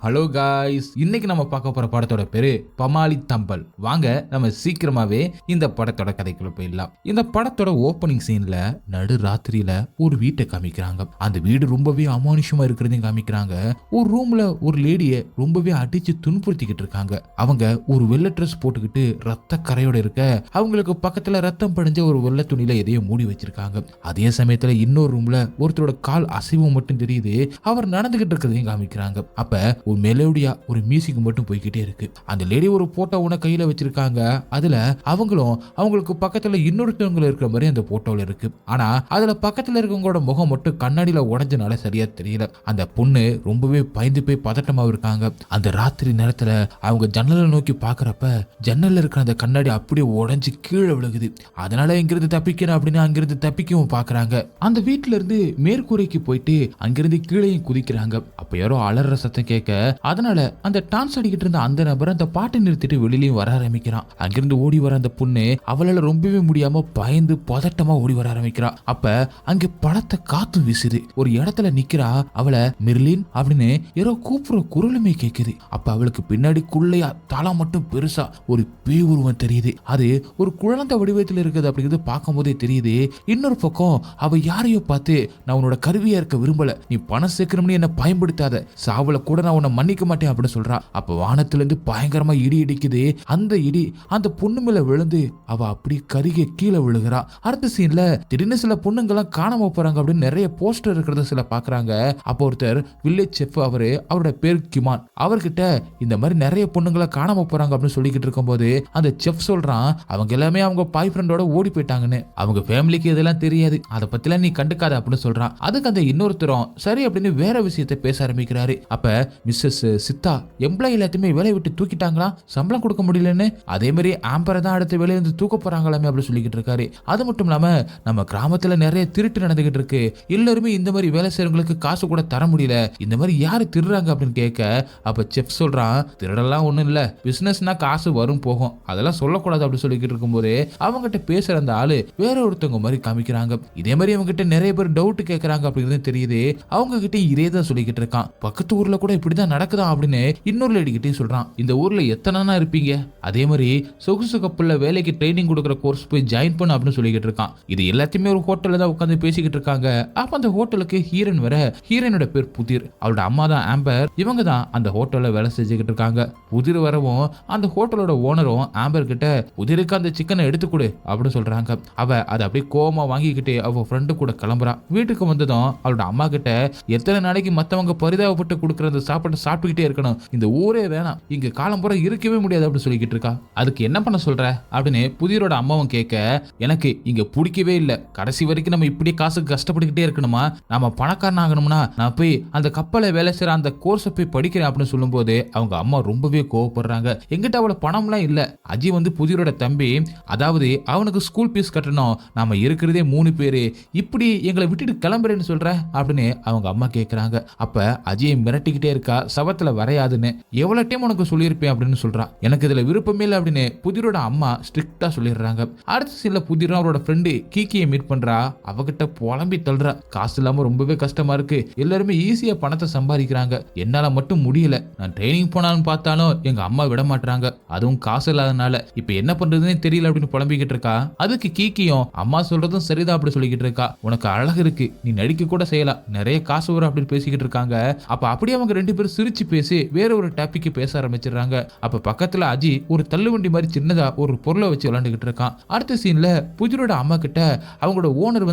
Hello guys, இன்னைக்கு நம்ம பார்க்க போற படத்தோட பேரு பமாலி தம்பல். வாங்க நம்ம சீக்கிரமாவே இந்த படத்தோட கதைக்குள்ள போயிடலாம். இந்த படத்தோட ஓப்பனிங் சீன்ல நடு ராத்திரியில ஒரு வீட்டை காமிக்கிறாங்க. அந்த வீடு ரொம்பவே அமானுஷமா இருக்கிறதையும் காமிக்கிறாங்க. ஒரு ரூம்ல ஒரு லேடிய ரொம்பவே அடிச்சு துன்புறுத்திக்கிட்டு இருக்காங்க. அவங்க ஒரு வெள்ளை ட்ரெஸ் போட்டுக்கிட்டு ரத்த கரையோட இருக்க, அவங்களுக்கு பக்கத்துல ரத்தம் படிஞ்ச ஒரு வெள்ளை துணியில எதையும் மூடி வச்சிருக்காங்க. அதே சமயத்துல இன்னொரு ரூம்ல ஒருத்தரோட கால் அசைவம் மட்டும் தெரியுது. அவர் நடந்துகிட்டு இருக்கிறதையும் காமிக்கிறாங்க. அப்ப ஒரு மெலோடியா ஒரு மியூசிக் மட்டும் போய்கிட்டே இருக்கு. அந்த லேடி ஒரு போட்டோ ஒண்ணு கையில வச்சிருக்காங்க. அதுல அவங்களுக்கு பக்கத்துல இன்னொருத்தவங்க இருக்கிற மாதிரி அந்த போட்டோல இருக்கு. ஆனா அதுல பக்கத்துல இருக்கவங்களோட முகம் மட்டும் கண்ணாடியில உடைஞ்சனால சரியா தெரியல. அந்த பொண்ணு ரொம்பவே பயந்து போய் பதட்டமா இருக்காங்க. அந்த ராத்திரி நேரத்துல அவங்க ஜன்னலை நோக்கி பாக்குறப்ப ஜன்னல்ல இருக்கிற அந்த கண்ணாடி அப்படியே உடைஞ்சு கீழே விழுகுது. அதனால இங்கிருந்து தப்பிக்கணும் அப்படின்னு அங்கிருந்து தப்பிக்கவும் பாக்குறாங்க. அந்த வீட்டுல இருந்து மேற்கூரைக்கு போயிட்டு அங்கிருந்து கீழேயும் குதிக்கிறாங்க. அப்ப யாரோ அலற சத்தம் கேட்க, அதனால அந்த டான்ஸ் அடிக்கிட்டு இருந்த அந்த நபர் அந்த பாட்டை நிறுத்திட்டு வெளியிலயும் வர ஆரம்பிக்கிறான். அங்கிருந்து ஓடி வர அந்த பொண்ணு அவளால ரொம்பவே முடியாம பயந்து பதட்டமா ஓடி வர ஆரம்பிக்கிறா. அப்ப அங்க படத்தை காத்து வீசுது. ஒரு இடத்துல நிக்கிறா. அவளை மெர்லின் அப்படின்னு யாரோ கூப்பிடுற குரலுமே கேக்குது. அப்ப அவளுக்கு பின்னாடி குள்ளையா தலை மட்டும் பெருசா ஒரு பேய் உருவம் தெரியுது. அது ஒரு குழந்தை வடிவத்தில் இருக்குது அப்படிங்கிறது பார்க்கும் போதே தெரியுது. இன்னொரு பக்கம் அவ யாரையோ பார்த்து, நான் உன்னோட கருவியா இருக்க விரும்பல, நீ பணம் சேர்க்கணும்னு என்ன பயன்படுத்தாத, சாவல கூட நான் உன்னை மன்னிக்க மாட்டேன் அப்படின்னு சொல்றா. அப்ப வானத்துல இருந்து பயங்கரமா இடி இடிக்குது. அந்த இடி அந்த பொண்ணு மேல விழுந்து அவ அப்படி கருகே கீழே விழுகிறா. அடுத்த சீன்ல திடீர்னு சில பொண்ணுங்கெல்லாம் காணாம போறாங்க அப்படின்னு நிறைய போஸ்டர் இருக்கிறத சில பாக்குறாங்க. அப்ப ஒருத்தர் வில்லேஜ் செஃப், அவரோட பேர் கிமான், அவர்கிட்ட இந்த மாதிரி நிறைய பொண்ணுங்களை காணாம போறாங்க அப்படின்னு சொல்லிக்கிட்டு இருக்கும்போது அந்த செஃப் சொல்றான், அவங்க எல்லாமே அவங்க பாய் ஃப்ரெண்டோட ஓடி போயிட்டாங்கன்னு, அவங்க ஃபேமிலிக்கு இதெல்லாம் தெரியாது, அதை பத்திலாம் நீ கண்டுக்காத அப்படின்னு சொல்றான். அதுக்கு அந்த இன்னொருத்தரும் சரி அப்படின்னு வேற விஷயத்தை பேச ஆரம்பிக்கிறாரு. அப்ப மிஸ்ஸஸ் சித்தா எம்ப்ளாயி எல்லாத்தையுமே வேலையை விட்டு தூக்கிட்டாங்களா, சம்பளம் கொடுக்க முடியலன்னு, அதே மாதிரி ஆம்பரை தான் அடுத்த வேலையில இருந்து தூக்க போறாங்களாமே அப்படின்னு சொல்லிக்கிட்டு இருக்காரு. அது மட்டும் இல்லாம நம்ம கிராமத்துல நிறைய திருட்டு நடந்துகிட்டு இருக்கு, எல்லாருமே இந்த மாதிரி வேலை செய்யறவங்களுக்கு காசு கூட தர முடியல, இந்த மாதிரி யாரு திருடுறாங்க அப்படின்னு கேட்க, அப்ப செஃப் சொல்றான், திருடெல்லாம் ஒண்ணும் இல்ல, பிசினஸ்னா காசு வரும் போகும், அதெல்லாம் சொல்லக்கூடாது அப்படின்னு சொல்லிக்கிட்டு இருக்கும்போது அவங்ககிட்ட பேசுற அந்த ஆளு வேற ஒருத்தவங்க மாதிரி காமிக்கிறாங்க. இதே மாதிரி அவங்க கிட்ட நிறைய பேர் டவுட் கேட்கறாங்க அப்படிங்கிறது தெரியுது. அவங்க கிட்ட இதே தான் சொல்லிக்கிட்டு இருக்கான். பக்கத்து ஊர்ல கூட இப்படிதான் நடக்குதா அப்படின்னு இன்னொரு லேடி கிட்டே சொல்றான். இந்த ஊர்ல எத்தனை இருப்பீங்க, அதே மாதிரி சொகுசு கப்பல்ல வேலைக்கு ட்ரைனிங் கொடுக்குற கோர்ஸ் போய் ஜாயின் பண்ண அப்படின்னு சொல்லிக்கிட்டு இருக்கான். இது எல்லாத்தையுமே ஒரு ஹோட்டல்ல தான் உட்காந்து பேசிக்கிட்டு இருக்காங்க. அப்ப அந்த ஹோட்டலுக்கு ஹீரோயின் வர, ஹீரோயினோட பேர் புதிர், அவளோட அம்மா தான் ஆம்பர், இவங்க தான் அந்த ஹோட்டல்ல வேலை செஞ்சுக்கிட்டு இருக்காங்க. புதிர் வரவும் அந்த ஹோட்டலோட ஓனரும் ஆம்பர் கிட்ட, புதிருக்கு அந்த சிக்கனை எடுத்து கொடு அப்படின்னு சொல்றாங்க. அவ அதை அப்படியே கோவமா வாங்கிக்கிட்டு அவ ஃப்ரெண்டு கூட கிளம்புறான். வீட்டுக்கு வந்ததும் அவளோட அம்மா கிட்ட, எத்தனை நாளைக்கு மத்தவங்க பரிதாபப்பட்டு கொடுக்குற அந்த சாப்பாட்டை சாப்பிட்டுக்கிட்டே இருக்கணும், இந்த ஊரே வேணாம், இங்க காலம் பூரா இருக்கவே முடியாது அப்படின்னு சொல்லிக்கிட்டு இருக்கா. அதுக்கு என்ன பண்ண சொல்ற அப்படின்னு புதிரோட அம்மாவும் கேட்க, எனக்கு இங்க பிடிக்கவே இல்லை, கடைசி வரைக்கும் நம்ம இப்படியே காசுக்கு கஷ்டப்பட்டுக்கிட்டே இருக்கணுமா, நாம பணக்காரன் ஆகணும்னா நான் போய் அந்த கப்பலை வேலை செய்யற அந்த கோர்ஸை போய் படிக்கிறேன் அப்படின்னு சொல்லும் போது அவங்க அம்மா ரொம்பவே கோவப்படுறாங்க. எங்கிட்ட அவ்வளவு பணம்லாம் இல்ல, அஜி புதிரோட தம்பி, அதாவது அவனுக்கு ஸ்கூல் ஃபீஸ் கட்டணும், நாம இருக்கிறதே 3 பேரு, இப்படி எங்களை விட்டுட்டு கிளம்புறேன்னு சொல்ற அப்படின்னு அவங்க அம்மா கேட்கறாங்க. அப்ப அஜியை மிரட்டிக்கிட்டே இருக்கா, சவத்துல வரையாதுன்னு எவ்வளவு டைம் உனக்கு சொல்லியிருப்பேன் அப்படின்னு சொல்றான். எனக்கு இதுல விருப்பமே இல்லை அப்படின்னு புதிரோட அம்மா ஸ்ட்ரிக்டா சொல்லிடுறாங்க. அடுத்த சில புதிரும் அவரோட ஃப்ரெண்டு கீக்கியை மீட் பண்றா. அவகிட்ட புலம்பி தள்ளுறா, காசு இல்லாம ரொம்பவே கஷ்டமா இருக்கு, எல்லாருமே ஈஸியா பணத்தை சம்பாதிக்கிறாங்க, என்னால மட்டும் முடியல, நான் ட்ரைனிங் போனாலும் பார்த்தாலும் எங்க அம்மா விட மாட்டாங்க, அதுவும் காசு இல்லாதனால இப்ப என்ன பண்றதுன்னே தெரியல அப்படின்னு புலம்பிக்கிட்டு இருக்கா. அதுக்கு கீக்கியும், அம்மா சொல்றதும் சரிதான் அப்படி சொல்லிக்கிட்டு இருக்கா, உனக்கு அழகு இருக்கு, நீ நடிக்க கூட செய்யலாம், நிறைய காசு வரும் அப்படின்னு பேசிக்கிட்டு இருக்காங்க. அப்ப அப்படியே அவங்க 2 பேரும் சிரிச்சு பேசி வேற ஒரு டாபிக் பேச ஆரம்பிச்சிடுறாங்க. அப்ப பக்கத்துல அஜி ஒரு தள்ளுவண்டி மாதிரி சின்னதா ஒரு பொருளை வச்சு விளையாண்டுகிட்டு இருக்கான். அடுத்த சீன்ல புதிரோட அம்மா கிட்ட அவங்களோட ஓனர்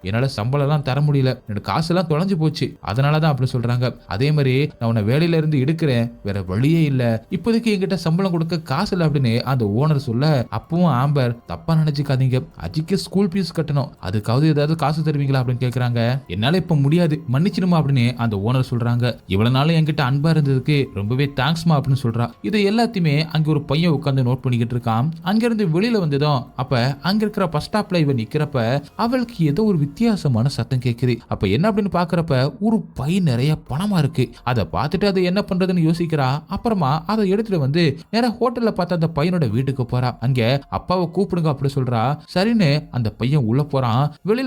என்னால சம்பளம் எல்லாம் தர முடியல, என்னோட காசு எல்லாம் தொலைஞ்சு போச்சு, அதனாலதான் அப்படி சொல்றாங்க. அதே மாதிரி நான் உன்னை வேலையில இருந்து எடுக்கிறேன், வேற வழியே இல்ல, இப்போதைக்கு என்கிட்ட சம்பளம் கொடுக்க காசு இல்லை அப்படின்னு அந்த ஓனர் சொல்ல, அப்பவும் ஆம்பர், தப்பா நினைச்சுக்காதீங்க, அஜிக்கு ஸ்கூல் ஃபீஸ் கட்டணும், அதுக்காவது ஏதாவது காசு தருவீங்களா அப்படின்னு கேக்குறாங்க. என்னால இப்ப முடியாது, மன்னிச்சிடுமா அப்படின்னு அந்த ஓனர் சொல்றாங்க. இவ்வளவு நாள் என்கிட்ட அன்பா இருந்ததுக்கு ரொம்பவே தேங்க்ஸ்மா அப்படின்னு சொல்றா. இது எல்லாத்தையுமே அங்க ஒரு பையன் உட்கார்ந்து நோட் பண்ணிக்கிட்டு இருக்கான். அங்க இருந்து வெளியில வந்ததும் அப்ப அங்க இருக்கிற பஸ் ஸ்டாப்ல இவ நிக்கிறப்ப அவளுக்கு ஏதோ ஒரு வித்தியாசமான சத்தம் கேக்குது. அப்ப என்ன அப்படின்னு பாக்குறப்ப ஒரு பை நிறைய பணமா இருக்கு. அதை பார்த்துட்டு அதை என்ன பண்றதுன்னு யோசிக்கிறா. அப்புறமா அதை எடுத்துட்டு நேரா ஹோட்டல்ல பார்த்த அந்த பையனோட வீட்டுக்கு போறா. அங்க அப்பாவை கூப்பிடுங்க அப்படி சொல்றா. சரின்னு அந்த பையன் உள்ள போறான். வெளியில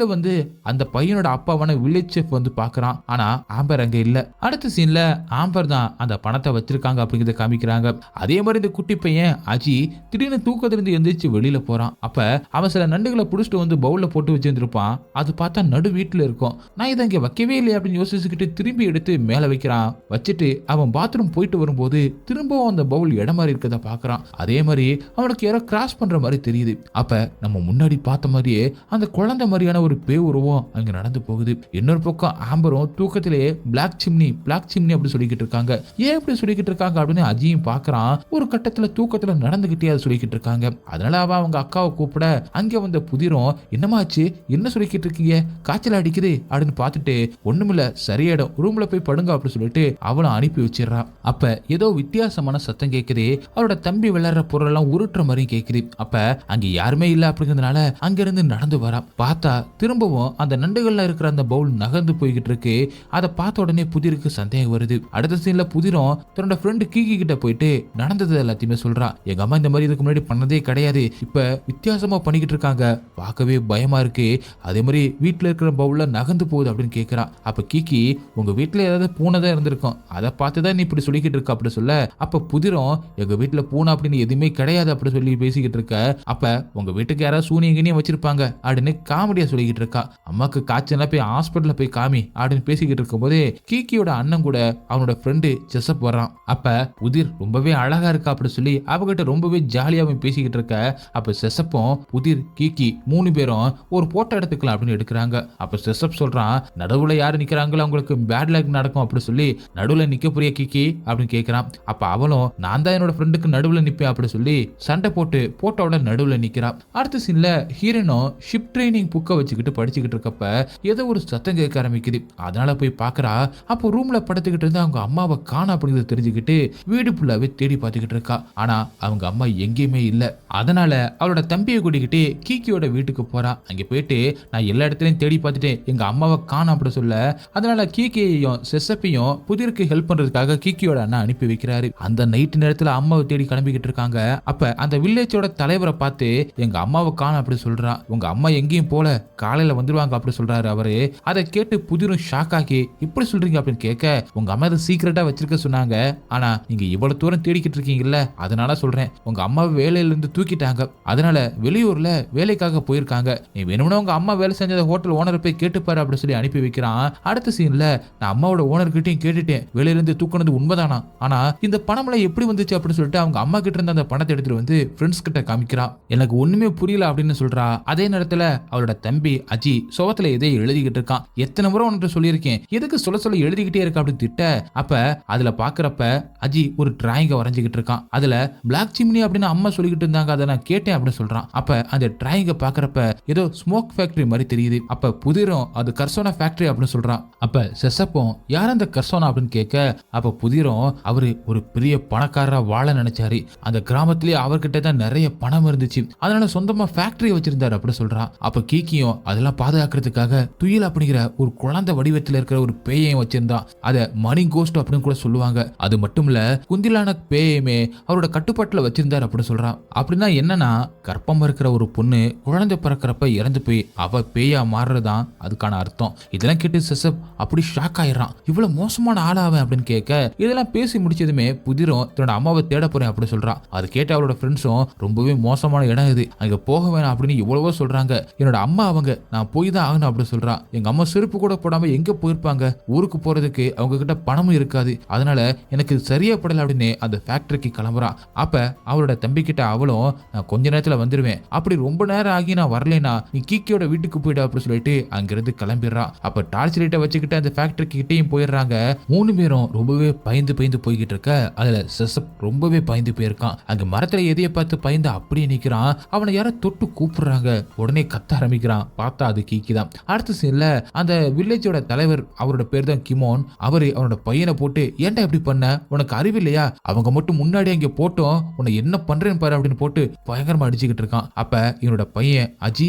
அந்த பையனோட அப்பாவான வில்லேஜ் செஃப் பாக்குறான். ஆனா ஆம்பர் அங்க இல்ல. அடுத்த சீன்ல ஆம்பர் தான் அந்த பணத்தை வச்சிருக்காங்க அப்படிங்கறத காமிக்கிறாங்க. அதே மாதிரி இந்த குட்டி பையன் அஜி திடீர்னு தூக்கத்திலிருந்து எந்திரிச்சு வெளியில போறான். அப்ப அவன் சில நண்டுகளை புடிச்சிட்டு வந்து பவுல்ல போட்டு வச்சிருந்திருப்பான். அது பார்த்தா நடு வீட்டுல இருக்கும். நான் இதை இங்க வைக்கவே இல்லை அப்படின்னு யோசிச்சுக்கிட்டு திரும்பி எடுத்து மேல வைக்கிறான். வச்சுட்டு அவன் பாத்ரூம் போயிட்டு வரும்போது திரும்பவும் அந்த பவுல் இடம் மாதிரி இருக்கத பாக்குறான். அதே மாதிரி அவனுக்கு யாரோ கிராஸ் பண்ற மாதிரி தெரியுது. அப்ப நம்ம முன்னாடி பார்த்த மாதிரியே அந்த குழந்தை மாதிரியான ஒரு பேய் உருவம் அங்க நடந்து போகுது. இன்னொரு பக்கம் ஆம்பரும் தூக்கத்திலே பிளாக் சிம்னி அப்படி சொல்லிக்கிட்டு இருக்காங்க. ஏன் இப்படி சொல்லிக்கிட்டு இருக்காங்க அப்படின்னு அஜியும் பாக்குறான். ஒரு கட்டத்துல தூக்கத்துல நடந்துகிட்டே அதை சொல்லிக்கிட்டு இருக்காங்க. அதனால அவங்க அக்காவை கூப்பிட அங்க வந்த புதிரும் என்னமாச்சு, என்ன சொல்லிக்கிட்டு இருக்கீங்க, காய்ச்சல் அடிக்குது அப்படின்னு பார்த்துட்டு ஒண்ணுமில்ல சரியாயிடும், ரூம்ல போய் படுங்க அப்படின்னு சொல்லிட்டு அவளும் அனுப்பி வச்சிடறான். அப்ப ஏதோ வித்தியாசமான சத்தம் கேட்குது. அவரோட தம்பி விளையாடுற பொருள் எல்லாம் உருட்டுற மாதிரி கேட்குது. அப்ப அங்க யாருமே இல்ல அப்படிங்கிறதுனால அங்க இருந்து நடந்து வரா. பார்த்தா திரும்பவும் அந்த நண்டுகள்ல இருக்கிற அந்த பவுல் நகர்ந்து போய்கிட்டு இருக்கு. அதை பார்த்த உடனே புதிருக்கு சந்தேகம் வருது. அடுத்த சீன்ல புதிரும் தன்னோட ஃப்ரெண்டு கீகி கிட்ட போயிட்டு நடந்தது எல்லாத்தையுமே சொல்றா. எங்க அம்மா இந்த மாதிரி இதுக்கு முன்னாடி பண்ணதே கிடையாது, இப்ப வித்தியாசமா பண்ணிக்கிட்டு இருக்காங்க, பார்க்கவே பயமா இருக்கு, அதே மாதிரி வீட்டுல இருக்கிற பவுல்ல நகர்ந்து போகுது அப்படின்னு கேட்கிறா. அப்ப கீகி உங்க வீட்டுல ஏதாவது பூனை தான் இருந்திருக்கும், அதை பார்த்துதான் நீ இப்படி சொல்லிக்கிட்டு இருக்க அப்படி சொல்ல. அப்ப புதிரும் எங்க வீட்டுல பூனை அப்படின்னு எதுவுமே கிடையாது அப்படி சொல்லி பேசிக்கிட்டு இருக்க. அப்ப உங்க வீட்டுக்கு யாராவது சூனியங்கனியும் வச்சிருப்பாங்க அப்படின்னு காமெடியா சொல்லிக்கிட்டு இருக்கா. அம்மாக்கு காய்ச்சலா போய் ஹாஸ்பிட்டல்ல போய் காமி அப்படின்னு பேசிக்கிட்டு இருக்கும் போது கீக்கியோட அண்ணன் கூட அவனோட ஃப்ரெண்டு ஜெசப் வர்றான். அப்ப புதிர் ரொம்பவே அழகா இருக்கா அப்படி சொல்லி அவகிட்ட ரொம்பவே ஜாலியாவே பேசிக்கிட்டு இருக்க. அப்ப செசப்பும் புதிர் கீக்கி 3 பேரும் ஒரு போட்டோ எடுத்துக்கலாம் அப்படின்னு எடுக்கிறாங்க. அப்ப செசப் சொல்றான், நடுவுல யாரு நிக்கிறாங்களோ அவங்களுக்கு பேட் லக் நடக்கும் அப்படி சொல்லி நடுவுல நிக்க புரிய கீக்கி அப்படின்னு கேட்கிறான். அப்ப அவளும் நான் தான் என்னோட ஃப்ரெண்டுக்கு நடுவுல நிப்பேன் அப்படி சொல்லி சண்டை போட்டு போட்டோட நடுவுல நிக்கிறான். அடுத்த சீன்ல ஹீரோனும் ஷிப் ட்ரைனிங் புக்கை வச்சுக்கிட்டு படிச்சுக்கிட்டு இருக்கப்ப ஏதோ ஒரு சத்தம் கேட்க ஆரம்பிக்குது. அதனால போய் பாக்குறா. அப்போ ரூம்ல படுத்துக்கிட்டு இருந்து அவங்க அம்மாவை காணா அப்படிங்கிறத தெரிஞ்சுக்கிட்டு வீடு ஃபுல்லாவே தேடி பார்த்துக்கிட்டு இருக்கா. ஆனா அவங்க அம்மா எங்கேயுமே இல்ல. அதனால அவளோட தம்பியை கூட்டிக்கிட்டு கீக்கியோட வீட்டுக்கு போறா. அங்க போயிட்டு நான் எல்லா இடத்துலயும் தேடி பார்த்துட்டேன், எங்க அம்மாவை காணா அப்படி சொல்ல. அதனால கீக்கியையும் செசப்பையும் புதிருக்கு ஹெல்ப் பண்றதுக்காக கீக்கியோட அண்ணா அனுப்பி வைக்கிறாரு. அந்த நைட் நேரத்துல அம்மாவை தேடி கிளம்பிக்கிட்டு இருக்காங்க. அப்ப அந்த வில்லேஜோட தலைவரை பார்த்து எங்க அம்மாவை காணா அப்படி சொல்றா. உங்க அம்மா எங்கேயும் போல, காலையில வந்துருவாங்க அப்படி சொல்றாரு அவரு. அதை கேட்டு புதிரும் ஷாக் ஆகி இப்படி சொல்றீங்க அப்படின்னு கேட்க, உங்க அம்மா அதை சீக்கிரட்டா வச்சிருக்க சொன்னாங்க, ஆனா நீங்க இவ்வளவு தூரம் தேடிக்கிட்டு இருக்கீங்கல்ல, அதனால சொல்றேன், உங்க அம்மா வேலையில இருந்து தூக்கிட்டாங்க, அதனால வெளியூர்ல வேலைக்காக போயிருக்காங்க, நீ வேணும்னா உங்க அம்மா வேலை செஞ்ச ஹோட்டல் ஓனரை போய் கேட்டுப்பாரு அப்படி சொல்லி அனுப்பி வைக்கிறான். அடுத்த சீன்ல நான் அம்மாவோட ஓனர் கிட்டையும் கேட்டுட்டேன், வெளியில இருந்து தூக்குனது உண்மைதானா, ஆனா இந்த பணம்லாம் எப்படி வந்துச்சு அப்படின்னு சொல்லிட்டு அவங்க அம்மா கிட்ட இருந்த அந்த பணத்தை எடுத்துட்டு வந்து ஃப்ரெண்ட்ஸ் கிட்ட காமிக்கிறா. எனக்கு ஒண்ணுமே புரியல அப்படின்னு சொல்றா. அதே நேரத்துல அவளோட தம்பி அஜி சோகத்துல எதை எழுதிக்கிட்டு இருக்கான். எத்தனை முறை உனக்கு சொல்லியிருக்கேன், எதுக்கு சொல்ல எழுதிக்கிட்டே இருக்க அப்படின்னு திட்ட. அப்ப அதுல பாக்குறப்ப அஜி ஒரு டிராயிங்க வரைஞ்சுக்கிட்டு இருக்கான். அதுல பிளாக் சிம்னி அப்படின்னு அம்மா சொல்லிக்கிட்டு இருந்தாங்க, அதை நான் கேட்டேன் அப்படின்னு சொல்றான். அப்ப அந்த டிராயிங்க பாக்குறப்ப ஏதோ ஸ்மோக் ஃபேக்டரி மாதிரி தெரியுது. அப்ப புதிரும் அது கர்சோனா ஃபேக்டரி அப்படின்னு சொல்றான். அப்ப செசப்பும் யார் அந்த கர்சோனா அப்படின்னு கேட்க, அப்ப புதிரும் அவரு ஒரு பெரிய பணக்காரரா வாழ நினைச்சாரு, அந்த கிராமத்திலேயே அவர்கிட்ட தான் நிறைய பணம் இருந்துச்சு, அதனால சொந்தமா ஃபேக்டரி வச்சிருந்தாரு அப்படி சொல்றான். அப்ப கீக்கியும் அதெல்லாம் பாதுகாக்கிறதுக்காக துயில் அப்படிங்கிற ஒரு குழந்தை வடிவத்தில் இருக்கிற ஒரு பேயையும் வச்சிருந்தான். அத மணி கோஸ்ட் அப்படின்னு கூட சொல்லுவாங்க. அது மட்டும் இல்ல குந்திலான பேயுமே அவரோட கட்டுப்பாட்டுல வச்சிருந்தாரு அப்படின்னு சொல்றான். அப்படின்னா என்னன்னா, கர்ப்பம் இருக்கிற ஒரு பொண்ணு குழந்தை பிறக்கிறப்ப இறந்து போய் அவ பேயா மாறுறதுதான் அதுக்கான அர்த்தம். இதெல்லாம் கேட்டு செசப் அப்படி ஷாக் ஆயிடுறான். இவ்வளவு மோசமான ஆளாவன் அப்படின்னு கேட்க, இதெல்லாம் பேசி முடிச்சதுமே புதிரும் தன்னோட அம்மாவை தேட போறேன் அப்படி சொல்றான். அது கேட்ட அவரோட ஃப்ரெண்ட்ஸும் ரொம்பவே மோசமான இடம் இது, அங்க போக வேணாம் அப்படின்னு இவ்வளவோ சொல்றாங்க. என்னோட அம்மா அவங்க நான் போய் தான் ஆகணும் அப்படி சொல்றான். எங்க அம்மா செருப்பு கூட போடாம எங்க போயிருப்பாங்க, ஊருக்கு போறதுக்கு அவங்க கிட்ட பணமும் இருக்காது, அதனால எனக்கு சரியா படல அப்படின்னு அந்த ஃபேக்டரிக்கு கிளம்புறான். அப்ப அவரோட தம்பி கிட்ட அவளும் நான் கொஞ்ச நேரத்துல வந்துருவேன், அப்படி ரொம்ப நேரம் ஆகி நான் வரலனா நீ கீக்கியோட வீட்டுக்கு போயிடு அப்படி சொல்லிட்டு அங்கிருந்து கிளம்பிடுறான். அப்ப டார்ச் லைட்டை வச்சுக்கிட்டு அந்த ஃபேக்டரிக்கு கிட்டையும் போயிடுறாங்க. 3 பேரும் ரொம்பவே பயந்து போய்கிட்டு இருக்க. அதுல செசப் ரொம்பவே பயந்து போயிருக்கான். அங்க மரத்துல எதைய பார்த்து பயந்து அப்படியே நிக்கிறான். அவனை யாரோ தொட்டு கூப்பிடுறாங்க. உடனே கத்த ஆரம்பிக்கிறான். பார்த்தா அது கீக்கி தான். அடுத்த சீன்ல அந்த வில்லேஜோட தலைவர், அவரோட பேர் தான் கிமோன், அவரு அவனோட பையனை போட்டு ஏன்டா இப்படி பண்ண, உனக்கு அறிவில்லையா, அவங்க மட்டும் முன்னாடி அங்க போட்டோம் உன்னை என்ன பண்றேன்னு பாரு அப்படின்னு போட்டு பயங்கரமா அடிச்சுக்கிட்டு இருக்கான். அப்ப இவனோட பையன் அஜி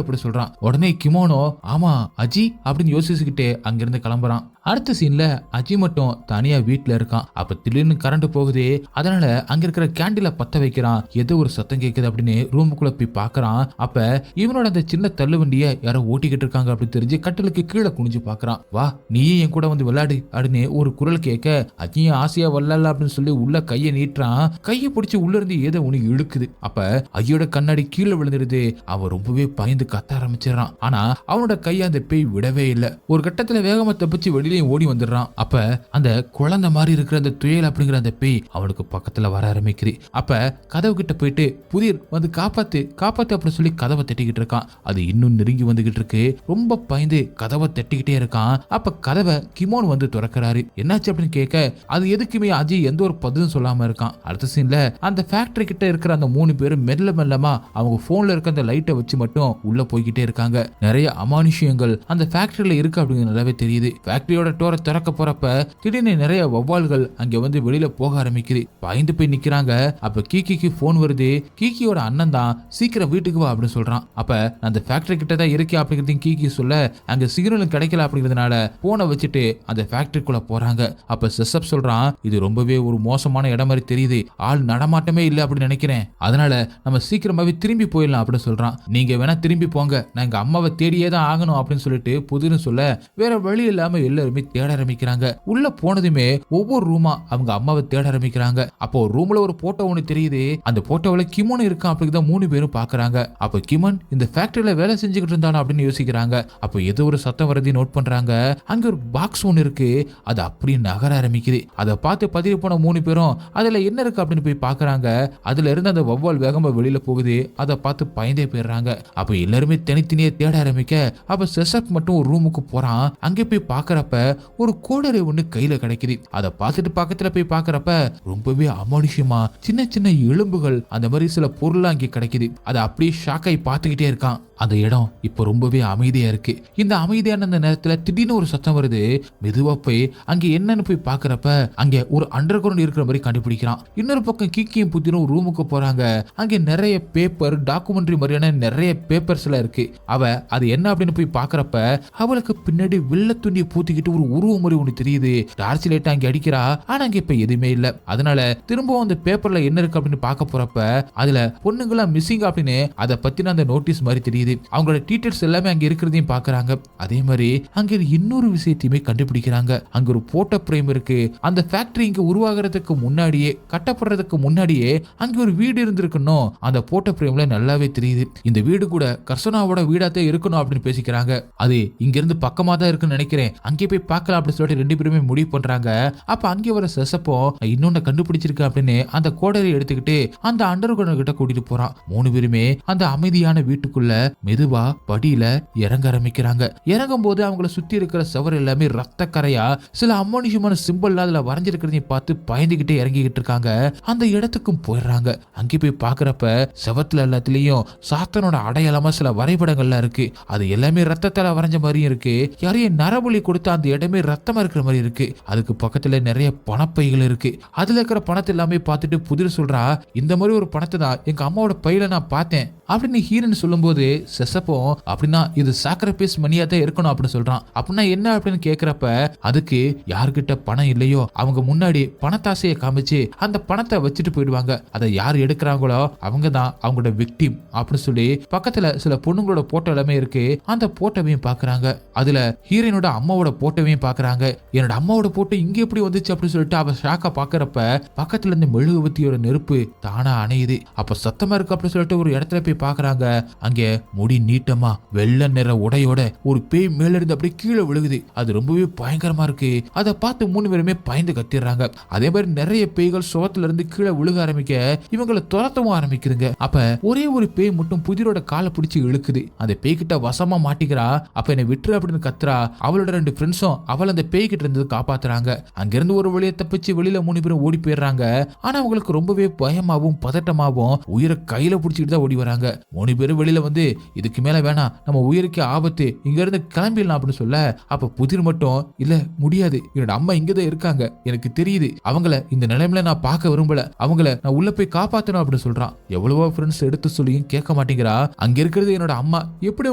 அப்படி சொல்றான். உடனே கிமோனோ ஆமா அஜி அப்படின்னு யோசிச்சுக்கிட்டே அங்கிருந்து கிளம்புறான். அடுத்த சீன்ல அஜய் மட்டும் தனியா வீட்டுல இருக்கான். அப்ப திடீர்னு கரண்ட் போகுது. அதனால அங்க இருக்கிற கேண்டில பத்த வைக்கிறான். ஏதோ ஒரு சத்தம் கேக்குது அப்படின்னு ரூமுக்குள்ள போய் பாக்குறான். அப்ப இவனோட அந்த சின்ன தள்ளு வண்டிய யாரோ ஓட்டிக்கிட்டு இருக்காங்க அப்படின்னு தெரிஞ்சு கட்டிலுக்கு கீழே குனிஞ்சு பாக்குறான். வா நீயே என் கூட வந்து விளையாடு அப்படின்னு ஒரு குரல் கேட்க அஜய் ஆசையா வரல அப்படின்னு சொல்லி உள்ள கையை நீட்டுறான். கையை பிடிச்சி உள்ள இருந்து ஏதோ உனக்கு இழுக்குது. அப்ப ஐயோட கண்ணாடி கீழே விழுந்துருது. அவன் ரொம்பவே பயந்து கத்த ஆரம்பிச்சிடறான். ஆனா அவனோட கையை அந்த பேய் விடவே இல்லை. ஒரு கட்டத்துல வேகமா தப்பிச்சு வெளியே ஓடி வந்துடுறான். அப்ப அந்த குழந்தை மாதிரி இருக்கிற அந்த துயல் அப்படிங்கிற அந்த பேய் அவனுக்கு பக்கத்துல வர ஆரம்பிக்குது. அப்ப கதவு கிட்ட போயிட்டு புதிர் வந்து காப்பாத்து காப்பாத்து அப்படின்னு சொல்லி கதவை தட்டிக்கிட்டு இருக்கான். அது இன்னும் நெருங்கி வந்துகிட்டு இருக்கு. ரொம்ப பயந்து கதவை தட்டிக்கிட்டே இருக்கான். அப்ப கதவை கிமோன் வந்து திறக்கிறாரு. என்னாச்சு அப்படின்னு கேட்க அது எதுக்குமே அஜய் எந்த ஒரு பதிலும் சொல்லாம இருக்கான். அடுத்த சீன்ல அந்த ஃபேக்டரி கிட்ட இருக்கிற அந்த 3 பேரும் மெல்ல மெல்லமா அவங்க போன்ல இருக்க அந்த லைட்டை வச்சு மட்டும் உள்ள போய்கிட்டே இருக்காங்க. நிறைய அமானுஷ்யங்கள் அந்த ஃபேக்டரியில இருக்கு அப்படிங்கிறது நல்லாவே தெரியுது. ஃபேக்டரியோட டோரை திறக்க போறப்ப திடீர்னு நிறைய வவ்வால்கள் அங்க வந்து வெளியில போக ஆரம்பிக்குது. பயந்து போய் நிக்கிறாங்க. அப்ப கீக்கிக்கு போன் வருது. கீக்கியோட அண்ணன் தான் சீக்கிரம் வீட்டுக்கு வா அப்படின்னு சொல்றான். அப்ப அந்த ஃபேக்டரி கிட்ட தான் இருக்கே அப்படிங்கிறதையும் கீக்கி சொல்ல அங்க சிக்னல் கிடைக்கல அப்படிங்கிறதுனால போனை வச்சுட்டு அந்த ஃபேக்டரிக்குள்ள போறாங்க. அப்ப செசப் சொல்றான் இது ரொம்பவே ஒரு மோசமான இடம் மாதிரி தெரியுது. ஆள் நடமாட்டமே இல்லை அப்படின்னு நினைக்கிறேன். அதனால நம்ம சீக்கிரமாவே திரும்பி போயிடலாம் அப்படின்னு சொல்றான். நீங்க வேணா திரும்பி போங்க, நான் எங்க அம்மாவை தேடியே தான் ஆகணும் அப்படின்னு சொல்லிட்டு புதுன்னு சொல்ல வேற வழி இல்லாம எல்லாருமே தேட ஆரம்பிக்கிறாங்க. உள்ள போனதுமே ஒவ்வொரு ரூமா அவங்க அம்மாவை தேட ஆரம்பிக்கிறாங்க. அப்போ ரூம்ல ஒரு போட்டோ ஒண்ணு தெரியுது. அந்த போட்டோவில் கிமோன் இருக்கான் அப்படிதான் 3 பேரும் பாக்குறாங்க. அப்ப கிமன் இந்த ஃபேக்டரியில வேலை செஞ்சுக்கிட்டு இருந்தாலும் அப்படின்னு யோசிக்கிறாங்க. அப்போ ஏதோ ஒரு சத்தம் வரதை நோட் பண்றாங்க. அங்க ஒரு பாக்ஸ் ஒண்ணு இருக்கு. அது அப்படியே நகர ஆரம்பிக்குது. அதை பார்த்து பதறி போன 3 பேரும் அதுல என்ன இருக்கு அப்படின்னு போய் பாக்குறாங்க. அதுல இருந்து அந்த வவ்வால் வேகமா வெளியில போகுது. அதை பார்த்து பயந்தே போயிடுறாங்க. அப்ப எல்லாருமே தனித்தனியே தேட ஆரம்பிக்க அப்ப செசப் மட்டும் ஒரு ரூமுக்கு போறான். அங்கே போய் பாக்குறப்ப ஒரு கோடரை ஒண்ணு கையில கிடைக்குது. அதை பார்த்துட்டு பக்கத்துல போய் பாக்குறப்ப ரொம்பவே அமானுஷ்யமா சின்ன சின்ன எலும்புகள் அந்த மாதிரி சில பொருள் அங்கே கிடைக்குது. அதை அப்படியே ஷாக்காய் பார்த்துக்கிட்டே இருக்கான். அந்த இடம் இப்ப ரொம்பவே அமைதியா இருக்கு. இந்த அமைதியான அந்த நேரத்துல திடீர்னு ஒரு சத்தம் வருது. மெதுவா போய் அங்க என்னன்னு போய் பாக்குறப்ப அங்க ஒரு அண்டர் கிரவுண்ட் இருக்கிற மாதிரி கண்டுபிடிக்கிறான். இன்னொரு பக்கம் கீக்கியும் புத்தினும் ஒரு ரூமுக்கு போறாங்க. அங்க நிறைய பேப்பர் டாக்குமெண்ட்ரி மாதிரியான நிறைய பேப்பர்ஸ் எல்லாம் இருக்கு. அவ அது என்ன அப்படின்னு போய் பாக்குறப்ப அவளுக்கு பின்னாடி வெள்ளை துணியை பூத்திக்கிட்டு ஒரு உருவம் மாதிரி ஒண்ணு தெரியுது. டார்ச் லைட் அங்க அடிக்கிறா. ஆனா அங்க இப்ப எதுவுமே இல்ல. அதனால திரும்பவும் அந்த பேப்பர்ல என்ன இருக்கு அப்படின்னு பாக்க போறப்ப அதுல பொண்ணுங்களா மிஸ்ஸிங் அப்படின்னு அதை பத்தின அந்த நோட்டீஸ் மாதிரி தெரியுது. அவங்களோட டீடைல்ஸ் எல்லாமே அங்க இருக்கிறதையும் பாக்குறாங்க. அதே மாதிரி அங்க இன்னொரு விஷயத்தையுமே கண்டுபிடிக்கிறாங்க. அங்க ஒரு போட்டோ பிரேம் இருக்கு. அந்த ஃபேக்டரி இங்க உருவாகிறதுக்கு முன்னாடியே கட்டப்படுறதுக்கு முன்னாடியே அங்க ஒரு வீடு இருந்திருக்கணும். அந்த போட்டோ பிரேம்ல நல்லாவே தெரியுது. இந்த வீடு கூட கர்சனாவோட வீடாத்தே இருக்கணும் அப்படின்னு பேசிக்கிறாங்க. அது இங்க இருந்து பக்கமா தான் இருக்குன்னு நினைக்கிறேன். அங்கே போய் பார்க்கலாம் அப்படின்னு சொல்லிட்டு 2 பேருமே முடிவு பண்றாங்க. அப்ப அங்கே வர செசப்போ இன்னொன்னு கண்டுபிடிச்சிருக்க அப்படின்னு அந்த கோடரை எடுத்துக்கிட்டு அந்த அண்டர் கிரவுண்ட் கிட்ட கூட்டிட்டு போறான். 3 பேருமே அந்த அமைதியான வீட்டுக்குள்ள மெதுவா படியில இறங்க ஆரம்பிக்கிறாங்க. இறங்கும் போது அவங்கள சுத்தி இருக்கிற சவர் எல்லாமே ரத்த கரையா சில அமானுஷ்யமான சிம்பிள் அதுல வரைஞ்சிருக்கிறதையும் பார்த்து பயந்துகிட்டே இறங்கிக்கிட்டு இருக்காங்க. அந்த இடத்துக்கும் போயிடுறாங்க. அங்கே போய் பாக்குறப்ப செவத்துல எல்லாத்துலயும் சாத்தனோட அடையாளமா சில வரைபடங்கள்லாம் இருக்கு. அது எல்லாமே ரத்தத்தால வரைஞ்ச மாதிரியும் இருக்கு. யாரையும் நரபலி கொடுத்து அந்த இடமே ரத்தமா இருக்கிற மாதிரி இருக்கு. அதுக்கு பக்கத்துல நிறைய பணப்பைகள் இருக்கு. அதுல இருக்கிற பணத்தை எல்லாமே பார்த்துட்டு புதிர் சொல்றா இந்த மாதிரி ஒரு பணத்தை தான் எங்க அம்மாவோட பையில நான் பார்த்தேன் அப்படின்னு ஹீரன் சொல்லும்போது செசப்போ அப்படின்னா இது சாக்ரிஃபைஸ் மணியா தான் இருக்கணும் அப்படின்னு சொல்றான். அப்படின்னா என்ன அப்படின்னு கேக்குறப்ப அதுக்கு யார்கிட்ட பணம் இல்லையோ அவங்க முன்னாடி பணத்தாசையை காமிச்சு அந்த பணத்தை வச்சுட்டு போயிடுவாங்க. அதை யார் எடுக்கிறாங்களோ அவங்க தான் அவங்களோட விக்டிம் அப்படின்னு சொல்லி பக்கத்துல சில பொண்ணுங்களோட போட்டோ எல்லாமே இருக்கு. அந்த போட்டோவையும் பாக்குறாங்க. அதுல ஹீரோனோட அம்மாவோட போட்டோவையும் பாக்குறாங்க. என்னோட அம்மாவோட போட்டோ இங்க எப்படி வந்துச்சு அப்படின்னு சொல்லிட்டு அவ ஷாக்கா பாக்குறப்ப பக்கத்துல இருந்து மெழுகுவத்தியோட நெருப்பு தானா அணையுது. அப்ப சத்தமா இருக்கு அப்படின்னு சொல்லிட்டு ஒரு இடத்துல போய் பாக்குறாங்க. அங்க முடி நீட்டமா வெள்ளை நிற உடையோட ஒரு பேய் மேல இருந்து அப்படியே கீழே விழுகுது. அது ரொம்பவே பயங்கரமா இருக்கு. அதை பார்த்து 3 பேருமே பயந்து கத்திடுறாங்க. அதே மாதிரி நிறைய பேய்கள் சுவத்துல இருந்து கீழே விழுக ஆரம்பிக்க இவங்களை துரத்தவும் ஆரம்பிக்குதுங்க. அப்ப ஒரே ஒரு பேய் மட்டும் புதிரோட காலை பிடிச்சி இழுக்குது. அந்த பேய்கிட்ட வசமா மாட்டிக்கிறா. அப்ப என்னை விட்டுரு அப்படின்னு கத்துறா. அவளோட 2 ஃப்ரெண்ட்ஸும் அவள் அந்த பேய்கிட்ட இருந்து காப்பாத்துறாங்க. அங்கிருந்து ஒரு வழியை தப்பிச்சு வெளியில 3 பேரும் ஓடி போயிடுறாங்க. ஆனா அவங்களுக்கு ரொம்பவே பயமாவும் பதட்டமாவும் உயிரை கையில பிடிச்சிட்டு தான் ஓடி வராங்க. 3 பேரும் வெளியில வந்து இதுக்கு மேல வேணாம், நம்ம உயிருக்கு ஆபத்து, இங்க இருந்து கிளம்பிடலாம் அப்படின்னு சொல்ல அப்ப புதிர் மட்டும் இல்ல முடியாது, என்னோட அம்மா இங்கதான் இருக்காங்க, எனக்கு தெரியுது, அவங்கள இந்த நிலைமையில நான் பார்க்க விரும்பல, அவங்கள நான் உள்ள போய் காப்பாத்தணும் அப்படின்னு சொல்றான். எவ்வளவோ ஃப்ரெண்ட்ஸ் எடுத்து சொல்லியும் கேட்க மாட்டேங்கிறா. அங்க இருக்கிறது என்னோட அம்மா, எப்படி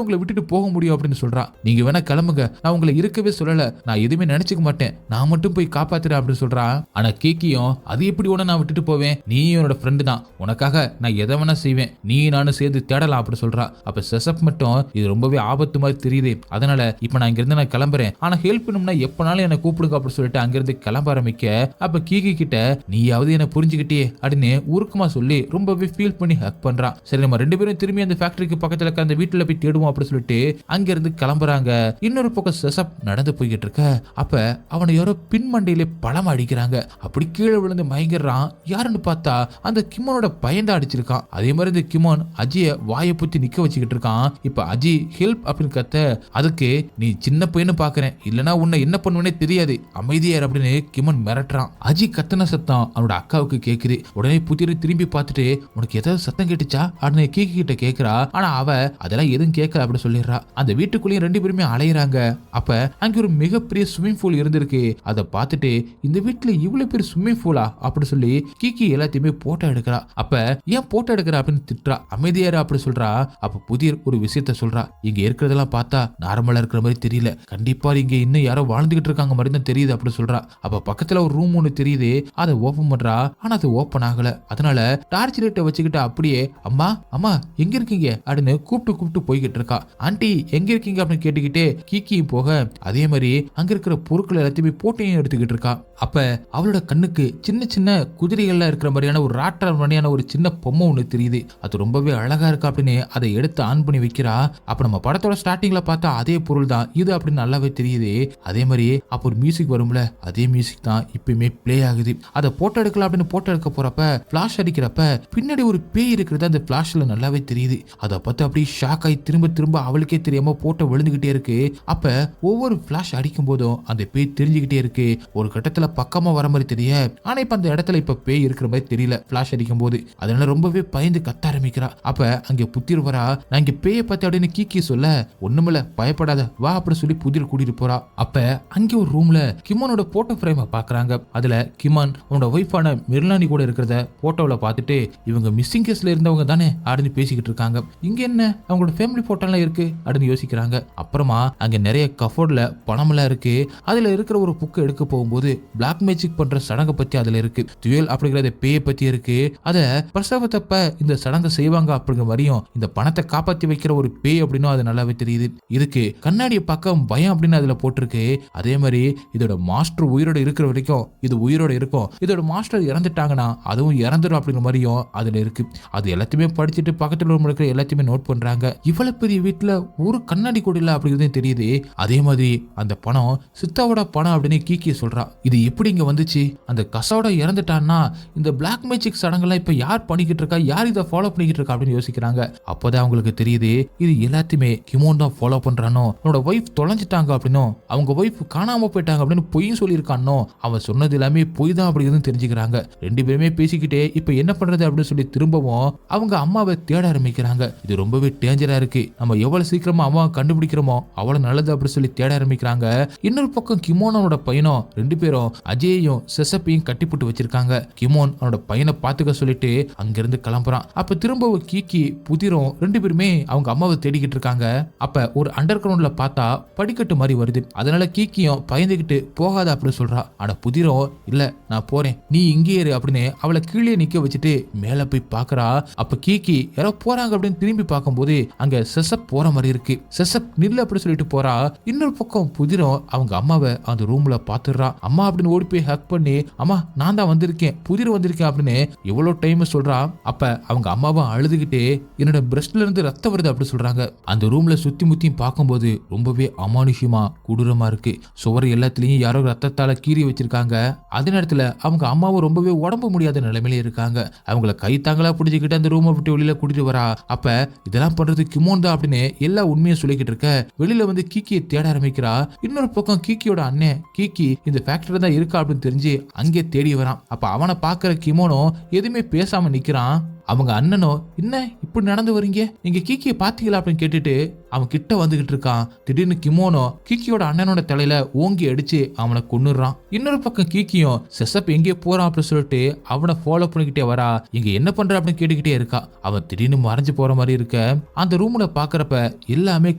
உங்களை விட்டுட்டு போக முடியும் அப்படின்னு சொல்றான். நீங்க வேணா கிளம்புங்க, நான் உங்களை இருக்கவே சொல்லல பரவாயில்ல, நான் எதுவுமே நினைச்சுக்க மாட்டேன், நான் மட்டும் போய் காப்பாத்துறேன் அப்படின்னு சொல்றான். ஆனா கீக்கியும் அது எப்படி உன நான் விட்டுட்டு போவேன், நீ என்னோட ஃப்ரெண்டு தான், உனக்காக நான் எதை வேணா செய்வேன், நீ நானும் சேர்ந்து தேடலாம் அப்படி சொல்றா. அப்ப செசப் மட்டும் இது ரொம்பவே ஆபத்து மாதிரி தெரியுது, அதனால இப்ப நான் இங்கிருந்து நான் கிளம்புறேன், ஆனா ஹெல்ப் பண்ணணும்னா எப்பனாலும் என்ன கூப்பிடுங்க அப்படின்னு சொல்லிட்டு அங்கிருந்து கிளம்ப ஆரம்பிக்க, அப்ப கீகி கிட்ட நீயாவது என்ன புரிஞ்சுக்கிட்டே அப்படின்னு உருக்கமா சொல்லி ரொம்பவே ஃபீல் பண்ணி ஹக் பண்றான். சரி நம்ம ரெண்டு பேரும் திரும்பி அந்த ஃபேக்டரிக்கு பக்கத்துல இருக்க அந்த வீட்டுல போய் தேடுவோம் அப்படின்னு சொல்லிட்டு அங்கிருந்து கிளம்புறாங்க. இன்னொரு பக்கம் செசப் நடந்து போய்கிட்டு இருக்க, அப்ப அவனை யாரோ பின்மண்டையிலே பழம் அடிக்கிறாங்க. அப்படி கீழே விழுந்து மயங்கிடுறான். யாருன்னு பார்த்தா அந்த கிமோனோட பயந்தா அடிச்சிருக்கான். அதே மாதிரி இந்த கிமோன் அஜிய வாயை புத்தி நிக்க வச்சுக்கிட்டு இருக்கான். இப்ப அஜி ஹெல்ப் அப்படின்னு கத்த, அதுக்கு நீ சின்ன பையனு பாக்குறேன், இல்லனா உன்னை என்ன பண்ணுவேனே தெரியாது, அமைதியார் அப்படின்னு கிமோன் மிரட்டுறான். அஜி கத்தன சத்தம் அவனோட அக்காவுக்கு கேக்குது. உடனே புதிரை திரும்பி பார்த்துட்டு உனக்கு ஏதாவது சத்தம் கேட்டுச்சா அப்படின்னு கீகி கிட்ட கேக்குறா. ஆனா அவ அதெல்லாம் எதுவும் கேட்கல அப்படின்னு சொல்லிடுறா. அந்த வீட்டுக்குள்ளேயும் ரெண்டு பேருமே அலையிறாங்க. அப்ப அங்க ஒரு மிகப்பெரிய ஸ்விம்மிங் பூல் இருந்திருக்கு. அதை பார்த்துட்டு இந்த வீட்டுல இவ்வளவு பெரிய ஸ்விம்மிங் பூலா அப்படின்னு சொல்லி கீகி எல்லாத்தையுமே போட்டோ எடுக்கிறா. அப்ப ஏன் போட்டோ எடுக்கிற அப்படின்னு திட்டுறா. அமைதியாரா அப்படி சொல்றா. அப்ப புதிர் ஒரு விஷயத்த சொல்றா. இங்க இருக்கிறதெல்லாம் பார்த்தா நார்மலா இருக்கிற மாதிரி தெரியல, கண்டிப்பா இங்க இன்னும் யாரோ வாழ்ந்துகிட்டு இருக்காங்க மாதிரி தான் தெரியுது அப்படி சொல்றா. அப்ப பக்கத்துல ஒரு ரூம் ஒண்ணு தெரியுது, அதை ஓபன் பண்றா. ஆனா அது ஓபன் ஆகல. அதனால டார்ச் லைட்டை வச்சுக்கிட்டு அப்படியே அம்மா அம்மா எங்க இருக்கீங்க அப்படின்னு கூப்பிட்டு போய்கிட்டு இருக்கா. ஆண்டி எங்க இருக்கீங்க அப்படின்னு கேட்டுக்கிட்டே கீக்கியும் போக, அதே மாதிரி அங்க இருக்கிற பொருட்கள் எல்லாத்தையுமே போட்டையும் எடுத்துக்கிட்டு இருக்கா. அப்ப அவளோட கண்ணுக்கு சின்ன சின்ன குதிரைகள்லாம் இருக்கிற மாதிரியான ஒரு ராட்டர் மாதிரியான ஒரு சின்ன பொம்மை ஒண்ணு தெரியுது. அது ரொம்பவே அழகா இருக்கு அப்படின்னு அதை எடுத்து ஆன் பண்ணி வைக்கிறா. அப்ப நம்ம படத்தோட ஸ்டார்டிங்ல பார்த்தா அதே பொருள் தான் இது அப்படின்னு நல்லாவே தெரியுது. அதே மாதிரி அப்ப ஒரு மியூசிக் வரும்ல, அதே மியூசிக் தான் இப்பயுமே பிளே ஆகுது. அதை போட்டோ எடுக்கலாம் அப்படின்னு போட்டோ எடுக்க போறப்ப பிளாஷ் அடிக்கிறப்ப பின்னாடி ஒரு பேய் இருக்கிறது அந்த பிளாஷ்ல நல்லாவே தெரியுது. அதை பார்த்து அப்படியே ஷாக் ஆகி திரும்ப அவளுக்கே தெரியாம போட்டோ விழுந்துகிட்டே இருக்கு. அப்ப ஒவ்வொரு பிளாஷ் அடிக்கும் போதும் அந்த பேய் தெரிஞ்சுக்கிட்டே இருக்கு. ஒரு கட்டத்துல பக்கமா வர மாதிரி தெரிய, ஆனா இப்ப அந்த இடத்துல இப்ப பேய் இருக்கிற மாதிரி தெரியல பிளாஷ் அடிக்கும் போது. அதனால ரொம்பவே பயந்து கத்த ஆரம்பிக்கிறா. அப்ப அங்க புத்திர் வரா. நான் இங்க பேயை பத்தி அப்படின்னு கீக்கி சொல்ல, ஒண்ணுமில்ல பயப்படாத வா அப்படி சொல்லி புதிர் கூட்டிட்டு போறா. அப்ப அங்க ஒரு ரூம்ல கிமானோட போட்டோ ஃப்ரேம் பாக்குறாங்க. அதுல கிமான் அவனோட ஒய்ஃபான மிர்லானி கூட இருக்கிறத போட்டோல பார்த்துட்டு, இவங்க மிஸ்ஸிங் கேஸ்ல இருந்தவங்க தானே அப்படின்னு பேசிக்கிட்டு இருக்காங்க. இங்க என்ன அவங்களோட ஃபேமிலி போட்டோ எல்லாம் இருக்கு அப்படின்னு யோசிக்கிறாங்க. அப்புறமா அங்க நிறைய கஃபோர்ட்ல பணம் எல்லாம் இருக்கு. அதுல இருக்கிற ஒரு புக்கை எடுக்க போகும்போது பிளாக் மேஜிக் பண்ற சடங்கை பத்தி அதுல இருக்கு. துயல் அப்படிங்கறத பேயை பத்தி இருக்கு. அத பிரசவத்தப்ப இந்த சடங்கை செய்வாங்க அப்படிங்கிற மாதிரியும் இந்த பணத்தை காப்பாத்தி வைக்கிற ஒரு பேய் அப்படின்னு அது நல்லாவே தெரியுது. இதுக்கு கண்ணாடியை பக்கம் பயம் அப்படின்னு அதுல போட்டிருக்கு. அதே மாதிரி இதோட மாஸ்டர் உயிரோட இருக்கிற வரைக்கும் இது உயிரோட இருக்கும், இதோட மாஸ்டர் இறந்துட்டாங்கன்னா அதுவும் இறந்துடும் அப்படிங்கிற மாதிரியும் அதுல இருக்கு. அது எல்லாத்தையுமே படிச்சுட்டு பக்கத்துல இருக்கிற எல்லாத்தையுமே நோட் பண்றாங்க. இவ்வளவு பெரிய வீட்டுல ஒரு கண்ணாடி கூட இல்ல அப்படிங்கிறது தெரியுது. அதே மாதிரி அந்த பணம் சித்தாவோட பணம் அப்படின்னு கீக்கி சொல்றா. இது எப்படி இங்க வந்துச்சு, அந்த கசாவோட இறந்துட்டான்னா இந்த பிளாக் மேஜிக் சடங்கெல்லாம் இப்ப யார் பண்ணிக்கிட்டு இருக்கா, யார் இதை ஃபாலோ பண்ணிக்கிட்டு இருக்கா அப்படின்னு யோசிக்கிறாங்க. அப்போதான் அவங்களுக்கு தெரியுது இது எல்லாத்தையுமே கிமோன் தான் ஃபாலோ பண்றானோ, அவனோட ஒய்ஃப் தொலைஞ்சிட்டாங்க அப்படின்னும் அவங்க ஒய்ஃப் காணாம போயிட்டாங்க அப்படின்னு பொய்யும் சொல்லியிருக்கானோ, அவன் சொன்னது எல்லாமே பொய் தான் அப்படிங்கிறது தெரிஞ்சுக்கிறாங்க. ரெண்டு பேருமே பேசிக்கிட்டே இப்ப என்ன பண்றது அப்படின்னு சொல்லி திரும்பவும் அவங்க அம்மாவை தேட ஆரம்பிக்கிறாங்க. இது ரொம்பவே டேஞ்சரா இருக்கு, நம்ம எவ்வளவு சீக்கிரமா அம்மாவை கண்டுபிடிக்கிறோமோ அவ்வளவு நல்லது அப்படின்னு சொல்லி தேட ஆரம்பிக்கிறாங்க. இன்னொரு பக்கம் கிமோனோட பையனும் ரெண்டு பேரும் அஜயையும் செசப்பையும் கட்டிப்புட்டு வச்சிருக்காங்க. கிமோன் அவனோட பையனை பாத்துக்க சொல்லிட்டு அங்கிருந்து கிளம்புறான். அப்ப திரும்ப கீக்கி புதிரும் ரெண்டு பேருமே அவங்க அம்மாவை தேடிக்கிட்டு இருக்காங்க. அப்ப ஒரு அண்டர் கிரவுண்ட்ல பார்த்தா படிக்கட்டு மாதிரி வருது. அதனால கீக்கியும் பயந்துகிட்டு போகாத அப்படின்னு சொல்றா. ஆனா புதிரும் இல்ல நான் போறேன் நீ இங்கே இரு அப்படின்னு அவளை கீழே நிக்க வச்சுட்டு மேல போய் பாக்குறா. அப்ப கீக்கி யாரோ போறாங்க அப்படின்னு திரும்பி பார்க்கும்போது அங்க செசப் போற மாதிரி இருக்கு. செசப் நில்ல அப்படி சொல்லிட்டு போறா. இன்னொரு பக்கம் புதிரும் அவங்க அம்மாவை அந்த ரூம்ல பாத்துடுறா. அம்மா அப்படின்னு ஓடி போய் ஹக் பண்ணி, அம்மா நான் தான் வந்திருக்கேன், புதிர் வந்திருக்கேன் அப்படின்னு எவ்வளவு டைம் சொல்றா. அப்ப அவங்க அம்மாவை அழுதுகிட்டே என்னோட பிரஸ்ட்ல இருந்து ரத்தம் வருது அப்படி சொல்றாங்க. அந்த ரூம்ல சுத்தி முத்தியும் பார்க்கும்போது ரொம்பவே அமானுஷ்யமா கொடூரமா இருக்கு. சுவர் எல்லாத்துலயும் யாரோ ரத்தத்தால கீறி வச்சிருக்காங்க. அதே நேரத்துல அவங்க அம்மாவும் ரொம்பவே உடம்பு முடியாத நிலைமையில இருக்காங்க. அவங்கள கை தாங்களா பிடிச்சிக்கிட்டு அந்த ரூமை விட்டு வெளியில கூட்டிட்டு வரா. அப்ப இதெல்லாம் பண்றது கிமோன் தான் அப்படின்னு எல்லா உண்மையை சொல்லிக்கிட்டு இருக்க வெளியில வந்து கீக்கியை தேட ஆரம்பிக்கிறா. இன்னொரு பக்கம் கீக்கியோட அண்ணன் கீக்கி இந்த ஃபேக்டரி தான் இருக்கா அப்படின்னு தெரிஞ்சு அங்கே தேடி வரான். அப்ப அவனை பாக்குற கிமோனோ எதுவுமே பேசாம நிக்கிறான். அவங்க அண்ணனோ என்ன இப்படி நடந்து வரீங்க, நீங்க கீக்கியை பாத்தீங்களா அப்படின்னு கேட்டுட்டு அவன் கிட்ட வந்துகிட்டு இருக்கான். திடீர்னு கிமோனோ கீக்கியோட அண்ணனோட தலையில ஓங்கி அடிச்சு அவனை கொன்னுறான். இன்னொரு பக்கம் கீக்கியும் செசப் எங்கே போறான் அப்படின்னு சொல்லிட்டு அவனை ஃபாலோ பண்ணிக்கிட்டே வரா. இங்க என்ன பண்ற அப்படின்னு கேட்டுக்கிட்டே இருக்கா. அவன் திடீர்னு மறைஞ்சு போற மாதிரி இருக்க அந்த ரூம்ல பாக்குறப்ப எல்லாமே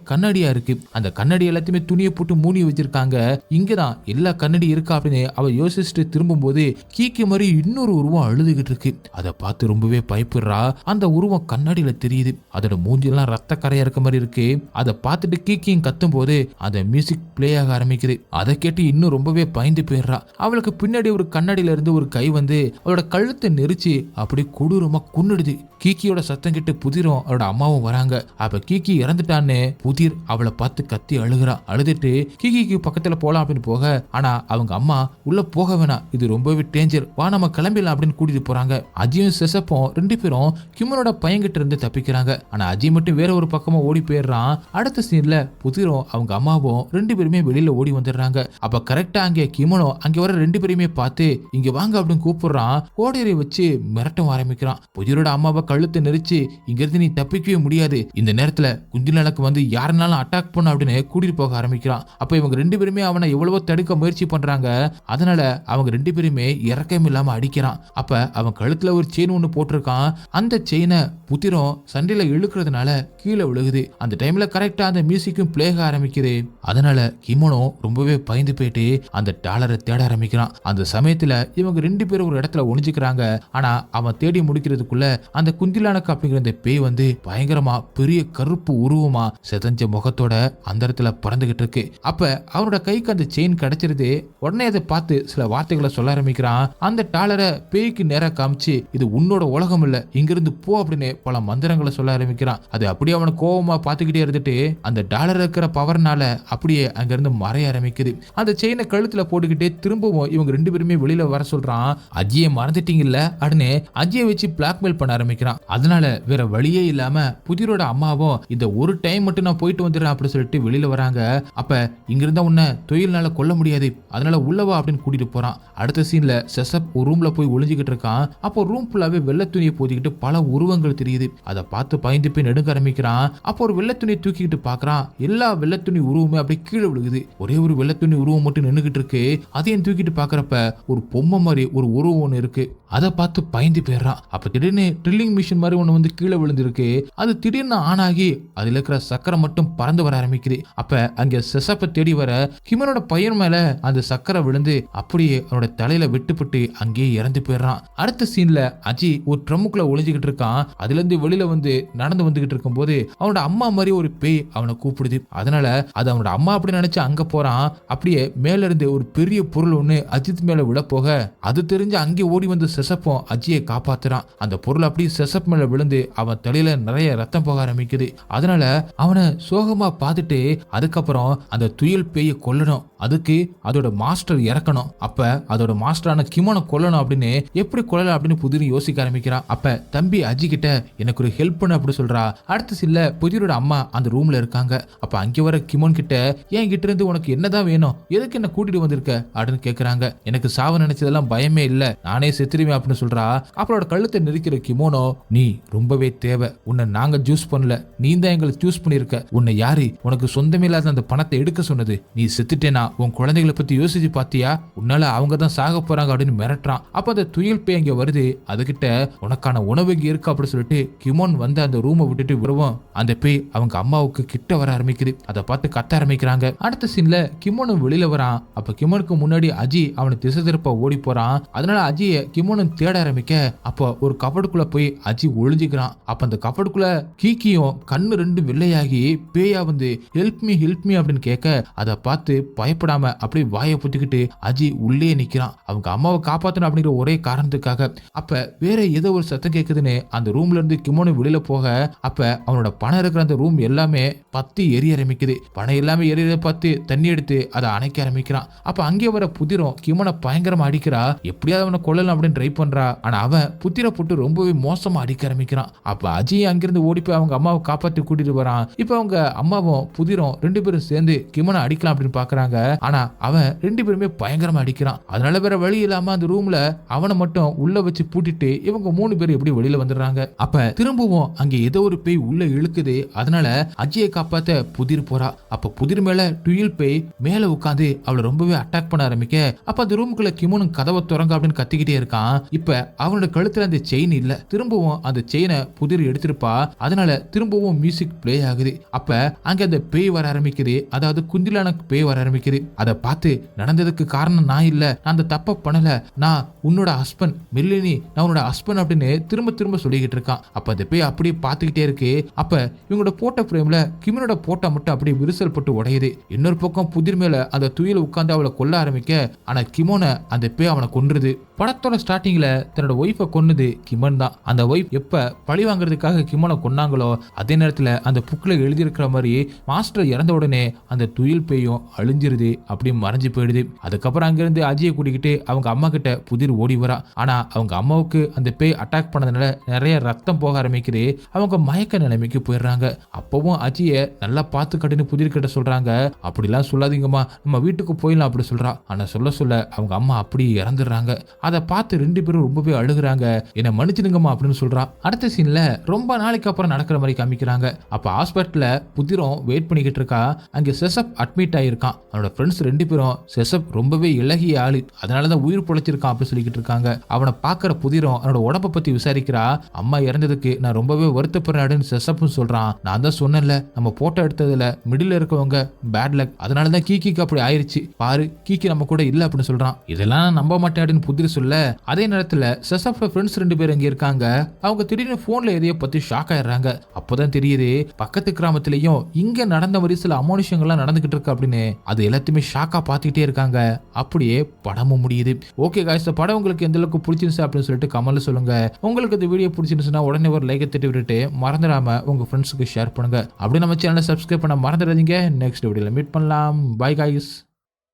கண்ணாடியா இருக்கு. அந்த கண்ணாடி எல்லாத்தையுமே துணியை போட்டு மூடி வச்சிருக்காங்க. இங்கதான் எல்லா கண்ணாடி இருக்கா அப்படின்னு அவ யோசிச்சுட்டு திரும்பும் போது கீக்கி மாதிரி இன்னொரு உருவம் அழுதுகிட்டு இருக்கு. அதை பார்த்து ரொம்பவே பயப்படுறா. அந்த உருவம் கண்ணாடியில தெரியுது. அதோட மூஞ்சிலாம் ரத்த கரையா இருக்க மாதிரி இருக்கு. அதை பார்த்துட்டு கீக்கியும் கத்தும் போது அந்த மியூசிக் பிளே ஆக ஆரம்பிக்குது. அதை கேட்டு இன்னும் ரொம்பவே பயந்து போயிடுறா. அவளுக்கு பின்னாடி ஒரு கண்ணாடியில இருந்து ஒரு கை வந்து அவளோட கழுத்தை நெரிச்சு அப்படி கொடூரமா கொன்னுடுது. கீக்கியோட சத்தம் கிட்ட புதிரும் அவளோட அம்மாவும் வராங்க. அப்ப கீக்கி இறந்துட்டான்னு புதிர் அவளை பார்த்து கத்தி அழுகிறா. அழுதுட்டு கீக்கிக்கு பக்கத்துல போலாம் அப்படின்னு போக, ஆனா அவங்க அம்மா உள்ள போக வேணாம், இது ரொம்பவே டேஞ்சர், வா நம்ம கிளம்பிடலாம் அப்படின்னு கூட்டிட்டு போறாங்க. அஜியும் செசப்பும் ரெண்டு பேரும் கிமனோட பையன்கிட்ட இருந்து தப்பிக்கிறாங்க. ஆனா அஜி மட்டும் வேற ஒரு பக்கமா ஓடி போயிடுறான். அடுத்த சீன்ல புதிரும் அவங்க அம்மாவும் ரெண்டு பேருமே வெளியில ஓடி வந்துடுறாங்க. அப்ப கரெக்டா அங்கே கிமனோ அங்க வர ரெண்டு பேருமே பார்த்து இங்க வாங்க அப்படின்னு கூப்பிடுறான். கோடையை வச்சு மிரட்டம் ஆரம்பிக்கிறான். புதிரோட அம்மாவை கழுத்தை நெரிச்சு இங்கிருந்து நீ தப்பிக்கவே முடியாது, இந்த நேரத்துல குந்திலனுக்கு வந்து யாருனாலும் அட்டாக் பண்ண அப்படின்னு கூட்டிட்டு போக ஆரம்பிக்கிறான். அப்ப இவங்க ரெண்டு பேருமே அவனை எவ்வளவோ தடுக்க முயற்சி பண்றாங்க. அதனால அவங்க ரெண்டு பேருமே இறக்கம் இல்லாம அடிக்கிறான். அப்ப அவன் கழுத்துல ஒரு செயின் ஒண்ணு போட்டிருக்கான். அந்த செயினை புத்திரம் சண்டையில இழுக்கிறதுனால கீழே விழுகுது. அந்த டைம்ல கரெக்டா அந்த மியூசிக்கும் பிளே ஆக ஆரம்பிக்குது. அதனால கிமோனோ ரொம்பவே பயந்து போயிட்டு அந்த டாலரை தேட ஆரம்பிக்கிறான். அந்த சமயத்துல இவங்க ரெண்டு பேரும் ஒரு இடத்துல ஒளிஞ்சுக்கிறாங்க. ஆனா அவன் தேடி முடிக்கிறதுக்குள்ள அந்த குந்திலானக்கு அப்படிங்கிற அந்த பேய் வந்து பயங்கரமா பெரிய கருப்பு உருவமா செதஞ்ச முகத்தோட அந்த இடத்துல பறந்துகிட்டு இருக்கு. அப்ப அவனோட கைக்கு அந்த செயின் கிடைச்சிருது. உடனே அதை பார்த்து சில வார்த்தைகளை சொல்ல ஆரம்பிக்கிறான். அந்த டாலரை பேய்க்கு நேரா காமிச்சு இது உன்னோட உலகம் இல்ல, இங்கிருந்து போ அப்படின்னு பல மந்திரங்களை சொல்ல ஆரம்பிக்கிறான். அது அப்படியே அவனை கோபமா பார்த்துக்கிட்டே இருந்துட்டு அந்த டாலர் இருக்கிற பவர்னால அப்படியே அங்க இருந்து மறைய ஆரம்பிக்குது. அந்த செயினை கழுத்துல போட்டுக்கிட்டே திரும்பவும் இவங்க ரெண்டு பேருமே வெளியில வர சொல்றான். அஜியை மறந்துட்டீங்கல்ல அப்படின்னு அஜியை வச்சு பிளாக்மெயில் பண்ண ஆரம்பிக்கிறான். அதனால வேற வழியே இல்லாம புதிரோட அம்மாவும் இந்த ஒரு டைம் மட்டும் நான் போயிட்டு வந்துடுறேன் அப்படின்னு சொல்லிட்டு வெளியில வராங்க. அப்ப இங்க இருந்தா உன்னை தொழில்னால கொல்ல முடியாது, அதனால உள்ளவா அப்படின்னு கூட்டிட்டு போறான். அடுத்த சீன்ல செசப் ஒரு ரூம்ல போய் ஒளிஞ்சுக்கிட்டு இருக்கான். அப்போ ரூம் ஃபுல்லாவே வெள்ளை துணியை போத்திக்கிட்டு பல உருவங்கள் தெரியுது. அதை பார்த்து பயந்து போய் நடுங்க ஆரம்பிக்கிறான். அப்போ ஒரு வெள்ளை துணியை தூக்கிக்கிட்டு பாக்குறான். எல்லா வெள்ளை துணி உருவமே அப்படியே கீழே விழுகுது. ஒரே ஒரு வெள்ளை துணி உருவம் மட்டும் நின்னுகிட்டு இருக்கு. அதையும் தூக்கிட்டு பாக்குறப்ப ஒரு பொம்மை மாதிரி ஒரு உருவம் ஒண்ணு இருக்கு. அதை பார்த்து பயந்து போயிடுறான். அப்ப திடீர்னு ட்ரில்லிங் மிஷின் மாதிரி ஒண்ணு வந்து கீழே விழுந்திருக்கு. அது திடீர்னு ஆன் ஆகி அதுல இருக்கிற சக்கரை மட்டும் பறந்து வர ஆரம்பிக்குது. அப்ப அங்க செசப்பை தேடி வர கிமனோட பையன் மேல அந்த சக்கரை விழுந்து அப்படியே அவனோட தலையில வெட்டுப்பட்டு அங்கேயே இறந்து போயிடுறான். அடுத்த சீன்ல அஜி ஒரு ட்ரம்முக்குள்ள ஒளிஞ்சுக்கிட்டு இருக்கான். அதுல இருந்து வெளியில வந்து நடந்து வந்துகிட்டு இருக்கும் போது அவனோட அம்மா மாதிரி ஒரு பேய் அவனை கூப்பிடுது. அதனால அது அவனோட அம்மா அப்படி நினைச்சு அங்க போறான். அப்படியே மேல இருந்து ஒரு பெரிய பொருள் ஒண்ணு அஜித் மேல விழ போக அது தெரிஞ்சு அங்கே ஓடி வந்து செசப்பும் அஜியை காப்பாத்துறான். அந்த பொருள் அப்படியே செசப் மேல விழுந்து அவன் தலையில நிறைய ரத்தம் போக ஆரம்பிக்குது. அதனால அவனை சோகமா பார்த்துட்டு அதுக்கப்புறம் அந்த துயில் பேயை கொல்லணும், அதுக்கு அதோட மாஸ்டர் இறக்கணும், அப்ப அதோட மாஸ்டரான கிமோனை கொல்லணும் அப்படின்னு எப்படி கொல்லலாம் அப்படின்னு புதிர் யோசிக்க ஆரம்பிக்கிறான். அப்ப தம்பி அஜி கிட்ட எனக்கு ஒரு ஹெல்ப் பண்ணு அப்படி சொல்றா. அடுத்த சீன்ல புதிரோட அம்மா அந்த ரூம்ல இருக்காங்க. அப்ப அங்க வர கிமோன் கிட்ட என் கிட்ட இருந்து உனக்கு என்னதான் வேணும், எதுக்கு என்ன கூட்டிட்டு வந்திருக்க அப்படின்னு கேக்குறாங்க. எனக்கு சாவ நினைச்சதெல்லாம் பயமே இல்ல, நானே செத்துருவேன் அப்படின்னு சொல்றா. அவளோட கழுத்தை நெரிக்கிற கிமோனோ நீ ரொம்பவே தேவை, உன்னை நாங்க ஜூஸ் பண்ணல, நீ தான் எங்களை சூஸ் பண்ணிருக்க, உன்னை யாரு உனக்கு சொந்தமே இல்லாத அந்த பணத்தை எடுக்க சொன்னது, நீ செத்துட்டேனா உன் குழந்தைகளை பத்தி யோசிச்சு பாத்தியா, உன்னால அவங்க தான் சாக போறாங்க அப்படின்னு மிரட்டுறான். அப்ப அந்த துயில் பேய் இங்க வருது. அதுகிட்ட உனக்கான உணவு இங்க இருக்கு அப்படின்னு சொல்லிட்டு கிமோன் வந்து அந்த ரூமை விட்டுட்டு வருவோம். அந்த பேய் அவங்க அம்மாவுக்கு கிட்ட வர ஆரம்பிக்குது. அதை பார்த்து கத்த ஆரம்பிக்கிறாங்க. அடுத்த சீன்ல கிமோனும் வெளியில வரான். அப்ப கிமோனுக்கு முன்னாடி அஜி அவனை திசை திருப்ப ஓடி போறான். அதனால அஜிய கிமோனும் தேட ஆரம்பிக்க அப்போ ஒரு கபடுக்குள்ள போய் அஜி ஒளிஞ்சுக்கிறான். அப்ப அந்த கபடுக்குள்ள கீக்கியும் கண்ணு ரெண்டு வெள்ளையாகி பேயா வந்து ஹெல்ப் மீ அப்படின்னு கேட்க அதை பார்த்து பயப்படாம அப்படியே வாயை புத்திக்கிட்டு அஜி உள்ளே நிக்கிறான். அவங்க அம்மாவை காப்பாத்தணும் அப்படிங்கிற ஒரே காரணத்துக்காக. அப்ப வேற ஏதோ ஒரு சத்தம் கேக்குதுன்னு அந்த ரூம்ல இருந்து கிமோனு வெளியில போக அப்ப அவனோட பணம் இருக்கிற அந்த ரூம் எல்லாமே பத்தி எரிய ஆரம்பிக்குது. பணம் எல்லாமே எரியத பார்த்து தண்ணி எடுத்து அதை அணைக்க ஆரம்பிக்கிறான். அப்ப அங்கே வர புதிரும் கிமோனை பயங்கரமா அடிக்கிறா. எப்படியாவது அவனை கொல்லலாம் அப்படின்னு ட்ரை பண்றா. ஆனா அவன் புத்திர போட்டு ரொம்பவே மோசமா அடிக்க ஆரம்பிக்கிறான். அப்ப அஜய் அங்கிருந்து ஓடி போய் அவங்க அம்மாவை காப்பாத்தி கூட்டிட்டு வரான். இப்ப அவங்க அம்மாவும் புதிரும் ரெண்டு பேரும் சேர்ந்து கிமோனை அடிக்கலாம் அப்படின்னு பாக்குறாங்க. ஆனா அவன் ரெண்டு பேருமே பயங்கரமா அடிக்கிறான். அதனால வேற வழி இல்லாம அந்த ரூம்ல அவனை மட்டும் உள்ள வச்சு பூட்டிட்டு இவங்க மூணு பேர் எப்படி வெளியில வந்துடுறாங்க. அப்ப திரும்பவும் அங்க ஏதோ ஒரு பேய் உள்ள இழுக்குது. அதனால அஜயை காப்பாத்த புதிர் போறா. அப்ப புதிர் மேல டுயில் பேய் மேல உட்காந்து அவளை ரொம்பவே அட்டாக் பண்ண ஆரம்பிக்க, அப்ப அந்த ரூமுக்குள்ள கிமோனு கதவை திறங்க அப்படின்னு கத்திக்கிட்டே இருக்கான். இப்ப அவனோட கழுத்துல அந்த செயின் இல்ல. திரும்பவும் அந்த செயினை புதிர் எடுத்திருப்பா. அதனால திரும்பவும் மியூசிக் பிளே ஆகுது. அப்ப அங்க அந்த பேய் வர ஆரம்பிக்குது. அதாவது குந்திலான பேய் வர ஆரம்பிக்குது. அதை பார்த்து நடந்ததுக்கு காரணம் நான் இல்ல, நான் அந்த தப்ப பண்ணல, நான் உன்னோட ஹஸ்பண்ட் மெல்லினி, நான் உன்னோட ஹஸ்பண்ட் அப்படின்னு திரும்ப திரும்ப சொல்லிக்கிட்டு இருக்கான். அப்ப அந்த பேய் அப்படியே பார்த்துக்கிட்டே இருக்கு. அப்ப இவங்களோட போட்டோ பிரேம்ல கிமனோட போட்டோ மட்டும் அப்படியே விரிசல் போட்டு உடையுது. இன்னொரு பக்கம் புதிர் மேல அந்த துயில உட்கார்ந்து அவளை கொல்ல ஆரம்பிக்க, ஆனா கிமோன அந்த பேய் அவனை கொன்றுது. படத்தோட ஸ்டார்டிங்ல தன்னோட ஒய்ஃபை கொன்னது கிமன் தான். அந்த ஒய்ஃப் எப்ப பழி வாங்குறதுக்காக கிமோனை கொன்னாங்களோ அதே நேரத்துல அந்த புக்ல எழுதியிருக்கிற மாதிரி மாஸ்டர் இறந்த உடனே அந்த துயில் பேயும் அழிஞ்சிருது, அப்படி மறைஞ்சு போயிடுது. அதுக்கப்புறம் அங்கிருந்து அஜயை கூட்டிக்கிட்டு அவங்க அம்மா கிட்ட புதிர் ஓடி வரா. ஆனா அவங்க அம்மாவுக்கு அந்த பேய் அட்டாக் பண்ணதுனால நிறைய ரத்தம் போக ஆரம்பிக்குது. அவங்க மயக்க நிலைமைக்கு போயிடுறாங்க. அப்பவும் அஜயை நல்லா பார்த்து கட்டுன்னு புதிர் கிட்ட சொல்றாங்க, அப்படிலாம் சொல்லாதீங்கம்மா, நம்ம வீட்டுக்கு போயிடலாம் அப்படி சொல்றா. ஆனா சொல்ல சொல்ல அவங்க அம்மா அப்படி இறந்துடுறாங்க. அதை பார்த்து ரெண்டு பேரும் ரொம்பவே அழுகுறாங்க. என்ன மன்னிச்சிடுங்கம்மா அப்படின்னு சொல்றா. அடுத்த சீன்ல ரொம்ப நாளைக்கு அப்புறம் நடக்கிற மாதிரி காமிக்கிறாங்க. அப்ப ஹாஸ்பிட்டல்ல புதிரும் வெயிட் பண்ணிக்கிட்டு இருக்கா. அங்க செசப் அட்மிட் ஆயிருக்கான். அவனோட ஃப்ரெண்ட்ஸ் ரெண்டு பேரும் செசப் ரொம்பவே இலகிய ஆளு, அதனாலதான் உயிர் பொழைச்சிருக்கான் அப்படி சொல்லிக்கிட்டு இருக்காங்க. அவனை பாக்குற புதிரும் அவனோட உடம்ப பத்தி விசாரிக்கிறா. அம்மா இறந்ததுக்கு நான் ரொம்பவே வருத்தப்படுறேன்னு செசப்பும் சொல்றான். நான் தான் சொன்னேன்ல, நம்ம போட்டோ எடுத்ததுல மிடில் இருக்கவங்க பேட் லக், அதனாலதான் கீக்கிக்கு அப்படி ஆயிருச்சு பாரு, கீக்கி நம்ம கூட இல்ல அப்படின்னு சொல்றான். இதெல்லாம் நம்ப மாட்டேன்னு புதிர் சொல்ல, அதே நேரத்துல செசப்போட ஃப்ரெண்ட்ஸ் ரெண்டு பேர் அங்க இருக்காங்க. அவங்க திடீர்னு போன்ல எதையோ பத்தி ஷாக் ஆயிடுறாங்க. அப்போதான் தெரியுது பக்கத்து கிராமத்திலயும் இங்க நடந்த மாதிரி சில அமானுஷங்கள்லாம் நடந்துகிட்டு இருக்கு அப்படின்னு. அது எல்லாத்தையுமே ஷாக்கா பாத்துக்கிட்டே இருக்காங்க. அப்படியே படமும் முடியுது. ஓகே காய்ஸ், இந்த படம் உங்களுக்கு எந்த அளவுக்கு பிடிச்சிருந்துச்சு அப்படின்னு சொல்லிட்டு கமெண்ட்ல சொல்லுங்க. உங்களுக்கு இந்த வீடியோ பிடிச்சிருந்துச்சுன்னா உடனே ஒரு லைக்கை தட்டி விட்டுட்டு மறந்துடாம உங்க ஃப்ரெண்ட்ஸுக்கு ஷேர் பண்ணுங்க. அப்படி நம்ம சேனலை சப்ஸ்கிரைப் பண்ண மறந்துடாதீங்க. நெக்ஸ்ட் வீடியோல மீட் பண்ணலாம். By guys.